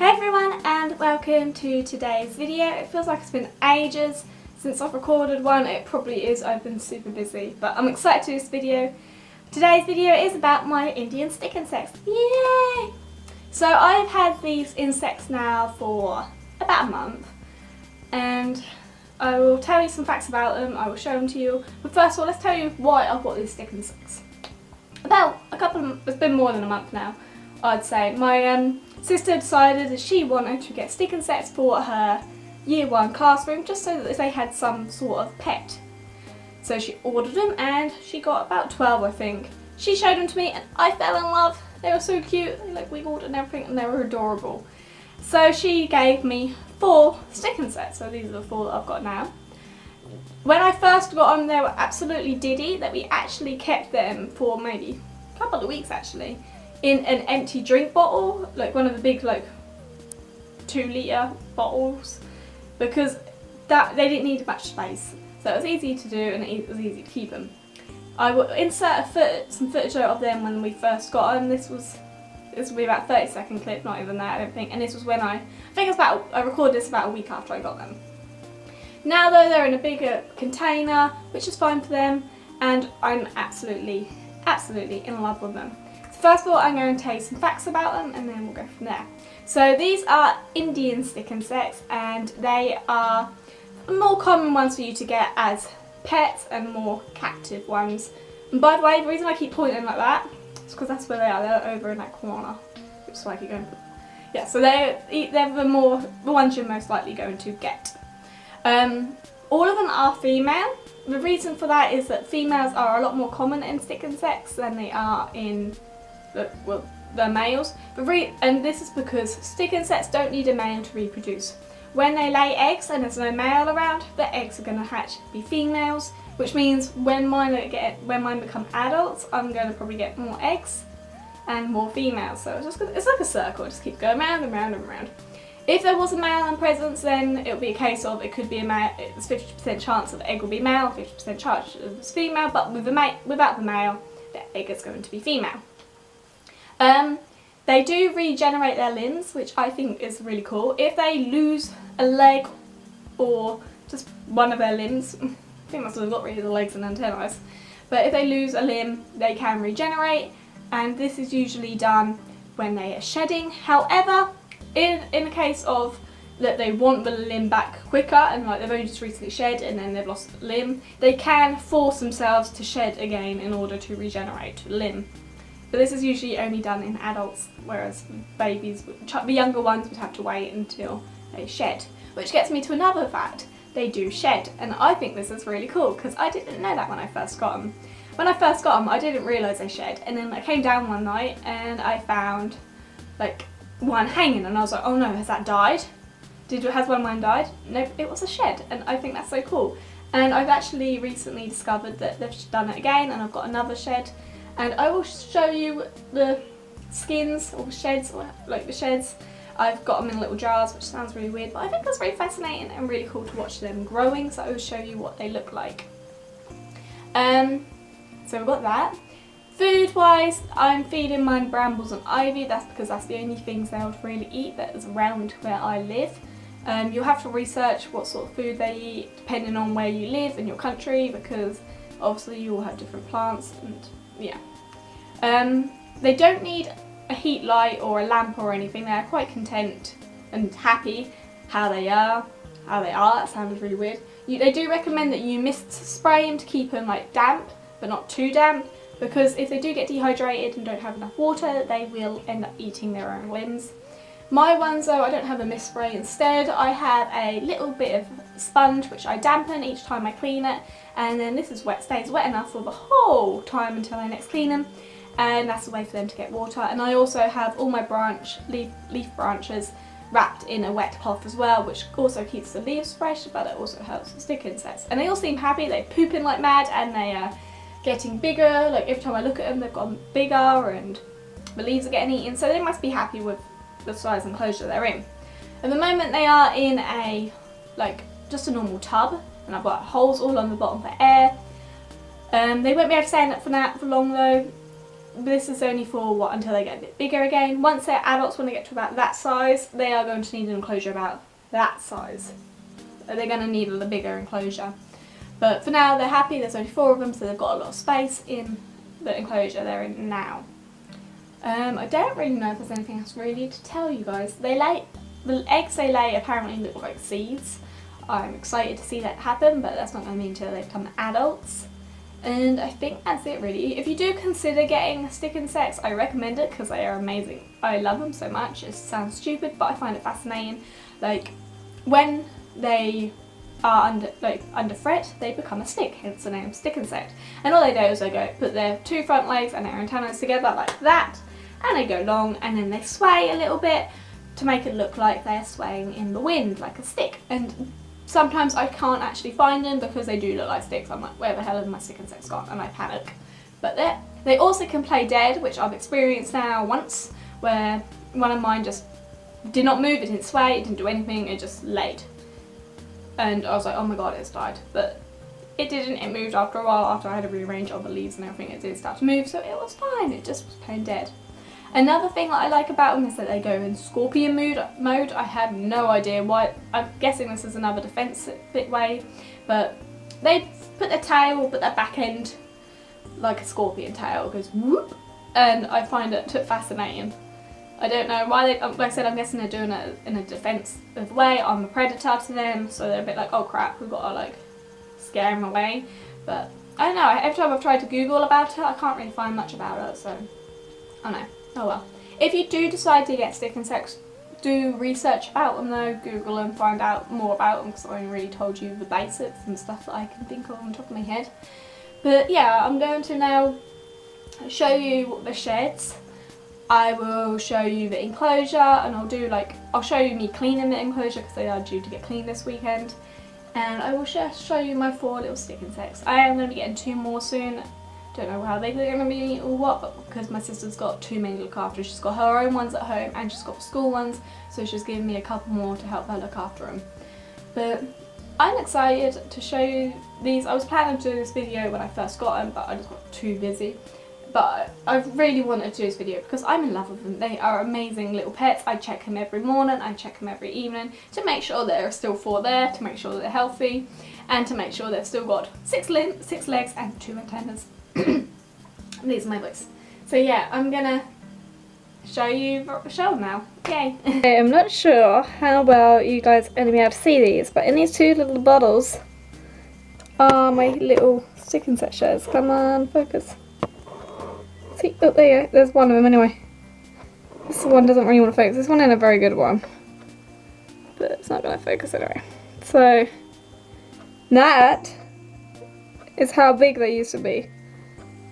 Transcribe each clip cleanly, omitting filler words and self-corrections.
Hey everyone and welcome to today's video. It feels like it's been ages since I've recorded one. It probably is, I've been super busy, but I'm excited to do this video. Today's video is about my Indian stick insects. Yay! So I've had these insects now for about a month and I will tell you some facts about them, I will show them to you. But first of all, let's tell you why I've got these stick insects. It's been more than a month now, I'd say. My sister decided that she wanted to get stick insects for her year 1 classroom just so that they had some sort of pet. So she ordered them and she got about 12, I think. She showed them to me and I fell in love. They were so cute, they like wiggled and everything and they were adorable. So she gave me 4 stick insects, so these are the 4 that I've got now. When I first got them they were absolutely diddy that we actually kept them for maybe a couple of weeks actually in an empty drink bottle, like one of the big like 2-litre bottles, because they didn't need much space, so it was easy to do and it was easy to keep them. I will insert some footage of them when we first got them. This will be about a 30-second clip, not even that I don't think, and this was when I recorded this about a week after I got them. Now though they're in a bigger container, which is fine for them, and I'm absolutely in love with them. First of all, I'm going to tell you some facts about them and then we'll go from there. So these are Indian stick insects and they are more common ones for you to get as pets and more captive ones. And by the way, the reason I keep pointing like that is because that's where they are. They're over in that corner, which is why I keep going. Yeah, so they're the ones you're most likely going to get. All of them are female. The reason for that is that females are a lot more common in stick insects than they are in they're males, and this is because stick insects don't need a male to reproduce. When they lay eggs and there's no male around, the eggs are going to hatch be females, which means when mine become adults, I'm going to probably get more eggs and more females. So it's like a circle, just keep going round and round and round. If there was a male in presence, then it would be a case of it could be a male. It's 50% chance that the egg will be male, 50% chance it's female, but without the male, the egg is going to be female. They do regenerate their limbs, which I think is really cool. If they lose a leg or just one of their limbs, I think that's not really the legs and antennae, but if they lose a limb, they can regenerate, and this is usually done when they are shedding. However, in a case of that they want the limb back quicker and like they've only just recently shed and then they've lost a limb, they can force themselves to shed again in order to regenerate the limb. But this is usually only done in adults, whereas babies, the younger ones, would have to wait until they shed. Which gets me to another fact, they do shed, and I think this is really cool because I didn't know that when I first got them. When I first got them I didn't realise they shed, and then I came down one night and I found like one hanging and I was like, oh no, has that died? Has one of mine died? Nope, it was a shed, and I think that's so cool. And I've actually recently discovered that they've done it again and I've got another shed. And I will show you the skins or sheds, like the sheds. I've got them in little jars, which sounds really weird, but I think that's very fascinating and really cool to watch them growing, so I will show you what they look like. So we've got that. Food wise, I'm feeding mine brambles and ivy. That's because that's the only things they would really eat that is around where I live. You'll have to research what sort of food they eat depending on where you live in your country, because obviously you all have different plants and yeah. They don't need a heat light or a lamp or anything. They're quite content and happy how they are. That sounded really weird. They do recommend that you mist spray them to keep them like damp, but not too damp, because if they do get dehydrated and don't have enough water, they will end up eating their own limbs. My ones though, I don't have a mist spray. Instead, I have a little bit of sponge which I dampen each time I clean it, and then this is stays wet enough for the whole time until I next clean them, and that's a way for them to get water. And I also have all my leaf branches wrapped in a wet cloth as well, which also keeps the leaves fresh, but it also helps the stick insects. And they all seem happy, they're pooping like mad and they are getting bigger. Like every time I look at them they've gotten bigger and the leaves are getting eaten, so they must be happy with the size enclosure they're in. At the moment they are in just a normal tub, and I've got holes all on the bottom for air. They won't be able to stay in it for long though. this is only for what, until they get a bit bigger again. Once they're adults, when they get to about that size, they are going to need an enclosure about that size. They're going to need a bigger enclosure. But for now, they're happy. There's only 4 of them, so they've got a lot of space in the enclosure they're in now. I don't really know if there's anything else really to tell you guys. The eggs they lay apparently look like seeds. I'm excited to see that happen, but that's not going to be until they become adults. And I think that's it really. If you do consider getting stick insects, I recommend it because they are amazing. I love them so much. It sounds stupid, but I find it fascinating. Like, when they are under threat, they become a stick, hence the name stick insect. And all they do is they go put their 2 front legs and their antennas together like that, and they go long, and then they sway a little bit to make it look like they're swaying in the wind like a stick. And sometimes I can't actually find them because they do look like sticks. I'm like, where the hell have my stick insects gone? And I panic. But they also can play dead, which I've experienced now once, where one of mine just did not move, it didn't sway, it didn't do anything, it just laid. And I was like, oh my god, it's died. But it didn't, it moved after a while. After I had to rearrange all the leaves and everything, it did start to move, so it was fine, it just was plain dead. Another thing that I like about them is that they go in scorpion mode. I have no idea why. I'm guessing this is another defensive way, but they put their tail, put their back end like a scorpion tail, goes whoop, and I find it fascinating. I don't know why they, like I said, I'm guessing they're doing it in a defensive way. I'm a predator to them, so they're a bit like, oh crap, we've got to like scare them away. But I don't know, every time I've tried to Google about it, I can't really find much about it, so I don't know. Oh well. If you do decide to get stick insects, do research about them though, Google them, find out more about them, because I only really told you the basics and stuff that I can think of on the top of my head. But yeah, I'm going to now show you the sheds. I will show you the enclosure, and I'll show you me cleaning the enclosure because they are due to get cleaned this weekend. And I will show you my 4 little stick insects. I am going to be getting 2 more soon. Don't know how big they're going to be or what, but because my sister's got too many to look after. She's got her own ones at home and she's got the school ones, so she's giving me a couple more to help her look after them. But I'm excited to show you these. I was planning to do this video when I first got them, but I just got too busy. But I really wanted to do this video because I'm in love with them. They are amazing little pets. I check them every morning, I check them every evening to make sure there are still 4 there, to make sure they're healthy, and to make sure they've still got 6 legs and 2 antennas. These are my boys. So yeah, I'm gonna show them now. Yay! Okay, I'm not sure how well you guys are gonna be able to see these, but in these 2 little bottles are my little stick insect shells. Come on, focus. See, oh there you go, there's one of them anyway. This one doesn't really want to focus. This one isn't a very good one, but it's not going to focus anyway. So that is how big they used to be.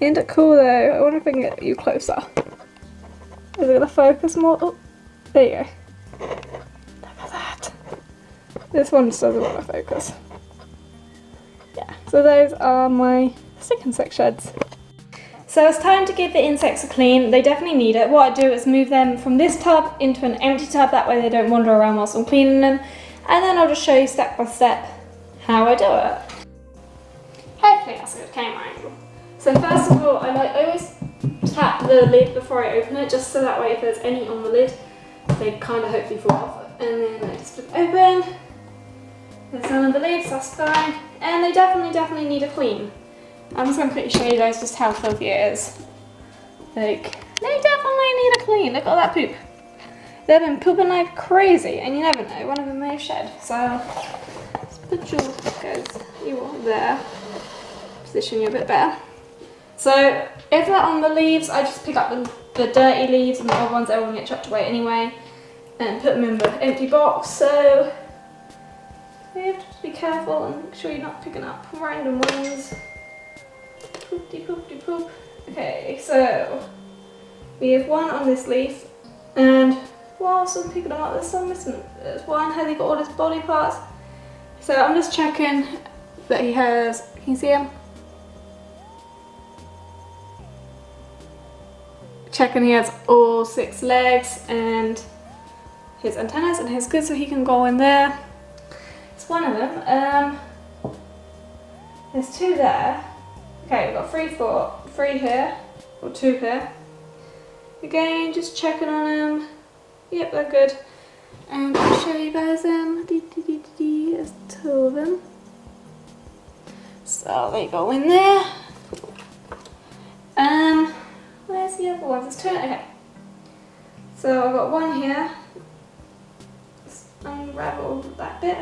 Isn't it cool though? I wonder if I can get you closer. Is it going to focus more? Oh, there you go. Look at that. This one just doesn't want to focus. Yeah, so those are my stick insect sheds. So it's time to give the insects a clean. They definitely need it. What I do is move them from this tub into an empty tub, that way they don't wander around whilst I'm cleaning them. And then I'll just show you step by step how I do it. Hopefully that's a good camera angle. So first of all, I always tap the lid before I open it, just so that way if there's any on the lid, they kind of hopefully fall off. And then I just flip it open. There's none of the lids, that's fine. And they definitely need a clean. I'm just going to quickly show you guys just how filthy it is. Like, they definitely need a clean. Look at all that poop. They've been pooping like crazy, and you never know, one of them may have shed. So, let's put you there. Position you a bit better. So, if they're on the leaves, I just pick up the dirty leaves, and the other ones, everyone get chucked away anyway, and put them in the empty box. So, you have to just be careful and make sure you're not picking up random ones. Poop. Okay, so we have one on this leaf, and whilst I'm picking them up, there's one. Has he got all his body parts? So I'm just checking that he has. Can you see him? Checking he has all 6 legs and his antennas, and he's good, so he can go in there. It's one of them. There's 2 there. Okay, we've got 3 here, or 2 here. Again, just checking on them. Yep, they're good. And I'll show you guys them. There's 2 of them. So they go in there. Where's the other ones? There's 2. Okay. So I've got one here. Let's unravel that bit.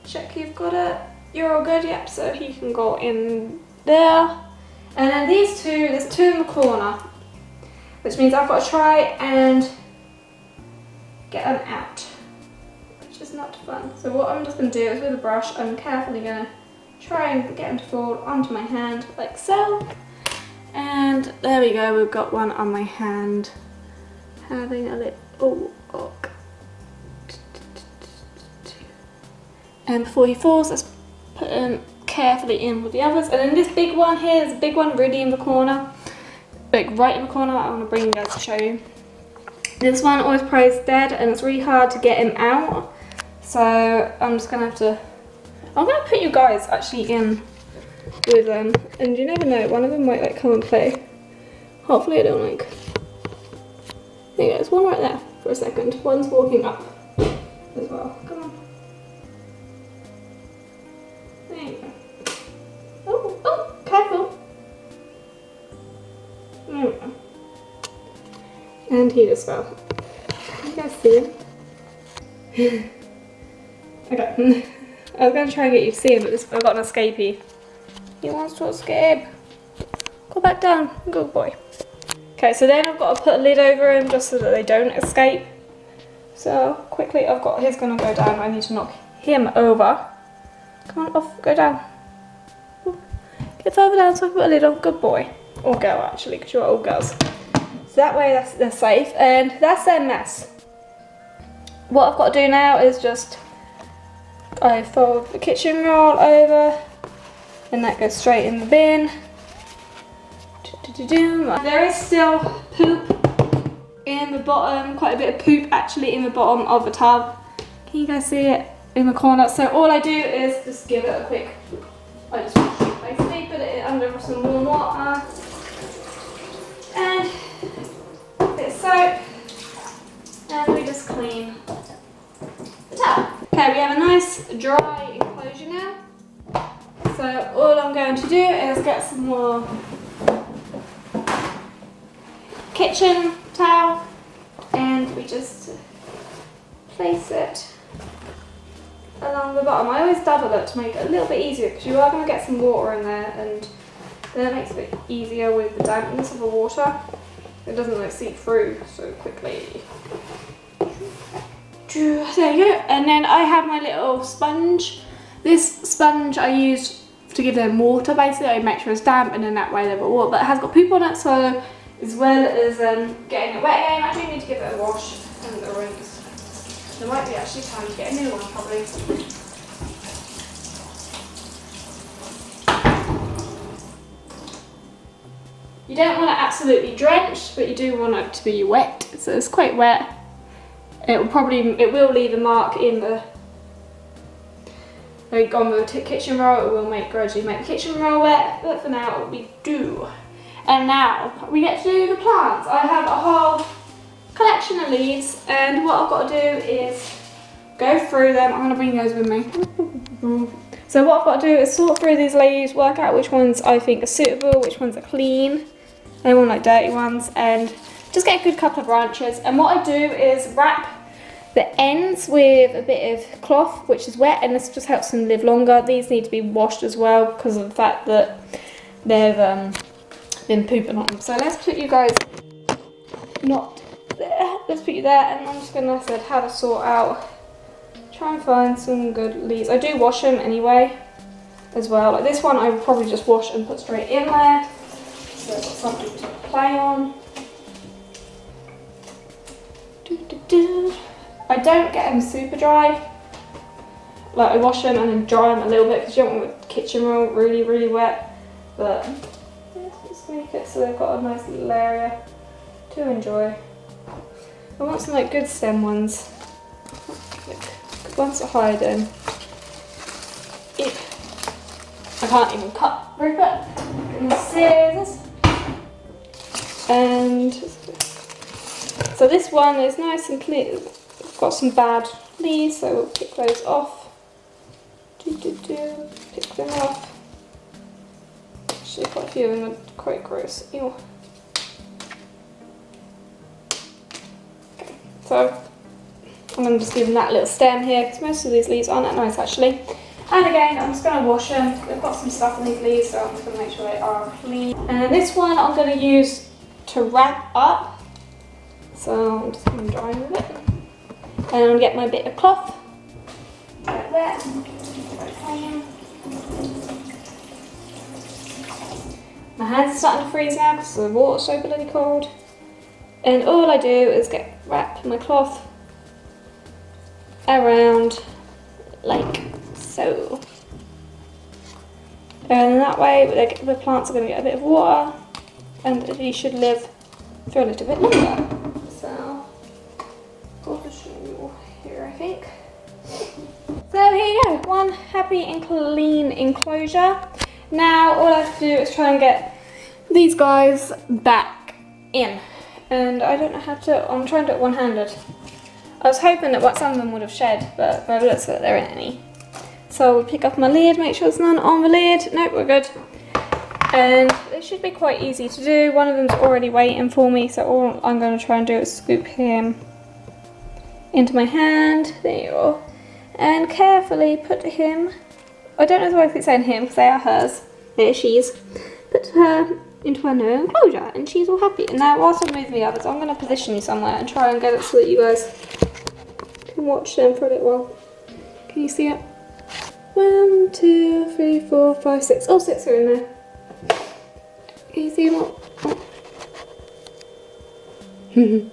Check you've got it. You're all good, yep. So he can go in there. And then these 2, there's 2 in the corner, which means I've got to try and get them out, which is not fun. So what I'm just going to do is with a brush, I'm carefully going to try and get them to fall onto my hand like so. And there we go, we've got one on my hand having a little look. And before he falls, let's put him carefully in with the others. And then this big one here, there's a big one really in the corner, like right in the corner. I want to bring you guys to show you. This one always plays dead and it's really hard to get him out. So I'm just going to I'm going to put you guys actually in with them, and you never know, one of them might like come and play. Hopefully I don't like. There you go, there's one right there for a second. One's walking up as well. Come on. There you go. Oh, careful. There we go. And he just fell. You guys see him? Okay. I was going to try and get you to see him, but I've got an escapee. He wants to escape. Go back down. Good boy. Okay, so then I've got to put a lid over him just so that they don't escape. So quickly, he's going to go down. I need to knock him over. Come on, off. Go down. Get further down so I can put a lid on. Good boy. Or girl, actually, because you're all girls. So that way they're safe. And that's their mess. What I've got to do now is just I fold the kitchen roll over and that goes straight in the bin. There is still poop in the bottom, quite a bit of poop actually in the bottom of the tub. Can you guys see it in the corner? So all I do is just give it a quick, I just basically put it under some warm water and a bit of soap, and we just clean the tub. Okay, we have a nice dry enclosure now. So all I'm going to do is get some more kitchen towel and we just place it along the bottom. I always double it to make it a little bit easier because you are going to get some water in there, and then it makes it a bit easier with the dampness of the water. It doesn't like seep through so quickly. There you go. And then I have my little sponge. This sponge I used to give them water basically. I make sure it's damp and then that way they've got water, but it has got poop on it, so as well as getting it wet again, I do need to give it a wash and a rinse. There might be actually time to get a new one probably. You don't want it absolutely drenched, but you do want it to be wet, so it's quite wet. It will leave a mark in the on the kitchen roll. It will gradually make the kitchen roll wet, but for now we do. And now we get to do the plants. I have a whole collection of leaves, and what I've got to do is go through them. I'm going to bring those with me. So what I've got to do is sort through these leaves, work out which ones I think are suitable, which ones are clean, I want like dirty ones, and just get a good couple of branches. And what I do is wrap the ends with a bit of cloth which is wet, and this just helps them live longer. These need to be washed as well because of the fact that they've been pooping on them. So let's put you guys not there, let's put you there, and I'm just gonna have a sort out, try and find some good leaves. I do wash them anyway as well. Like this one I would probably just wash and put straight in there, so I've got something to play on. I don't get them super dry. Like I wash them and then dry them a little bit because you don't want the kitchen roll really wet. But yeah, just make it so they've got a nice little area to enjoy. I want some like good stem ones, like good ones to hide in. I can't even cut Rupert. And the scissors. And so this one is nice and clean. It's got some bad leaves, so we'll pick those off. Pick them off. Actually, quite a few of them are quite gross. Ew. Okay, so I'm going to just give them that little stem here because most of these leaves aren't that nice actually. And again, I'm just going to wash them. They've got some stuff in these leaves, so I'm just going to make sure they are clean. And this one I'm going to use to wrap up. So I'm just going to dry with it. And I'm going to get my bit of cloth. Like that. My hands are starting to freeze now because the water's so bloody cold. And all I do is wrap my cloth around like so. And that way the plants are going to get a bit of water and these should live for a little bit longer. So I'll just show you here, I think. So here you go, one happy and clean enclosure. Now all I have to do is try and get these guys back in. And I don't know how to, I'm trying to do it one-handed. I was hoping that some of them would have shed, but by the looks of it, there aren't any. So we'll pick up my lid, make sure there's none on the lid. Nope, we're good. And it should be quite easy to do. One of them's already waiting for me, so all I'm going to try and do is scoop him into my hand. There you go. And carefully put him, I don't know if I keep saying him because they are hers. There she's. Put her into her new enclosure and she's all happy. And now whilst I move the others, I'm going to position you somewhere and try and get it so that you guys can watch them for a little while. Can you see it? 1, 2, 3, 4, 5, 6. Oh, 6 are in there. Can you see them all? Oh.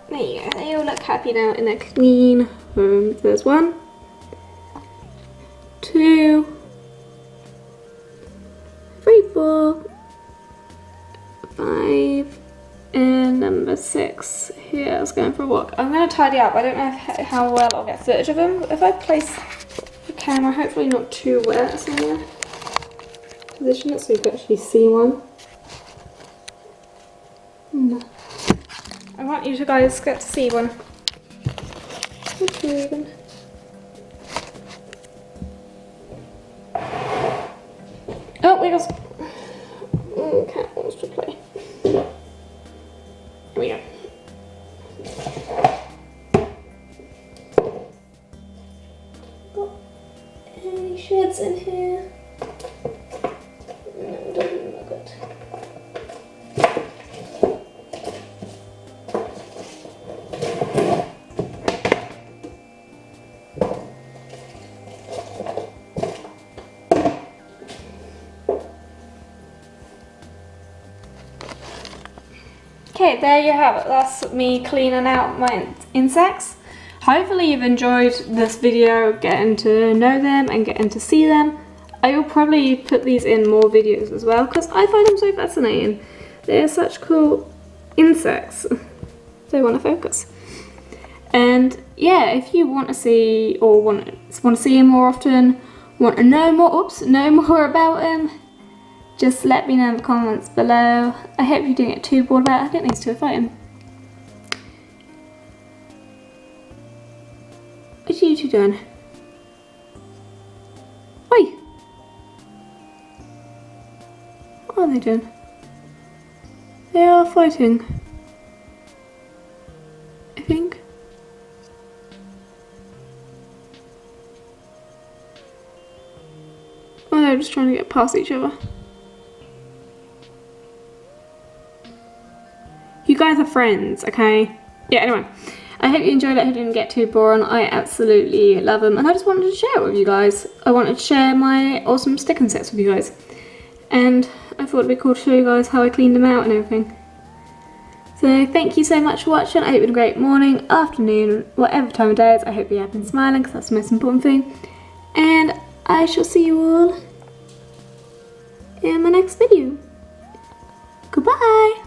There you go, they all look happy now in their clean home. There's 1, 2, 3, 4, 5, and number 6. Here, I was going for a walk. I'm going to tidy up. I don't know how well I'll get footage of them. If I place the camera, hopefully not too wet somewhere, position it so you can actually see one. I want you guys get to see one. Oh, we got cat wants to play. Here we go. Got any sheds in here? No, it doesn't look good. Okay, there you have it. That's me cleaning out my insects. Hopefully you've enjoyed this video, getting to know them and getting to see them. I will probably put these in more videos as well because I find them so fascinating. They're such cool insects. They want to focus. And yeah, if you want to see or want to see them more often, want to know more about them, just let me know in the comments below. I hope you didn't get too bored about it. I think these two are fighting. What are you two doing? Oi! What are they doing? They are fighting, I think. Oh, they're just trying to get past each other. You guys are friends, okay? Yeah, anyway. I hope you enjoyed it. I hope you didn't get too boring. I absolutely love them. And I just wanted to share it with you guys. I wanted to share my awesome stick insects with you guys. And I thought it'd be cool to show you guys how I cleaned them out and everything. So thank you so much for watching. I hope you had a great morning, afternoon, whatever time of day it is. I hope you're happy and smiling because that's the most important thing. And I shall see you all in my next video. Goodbye.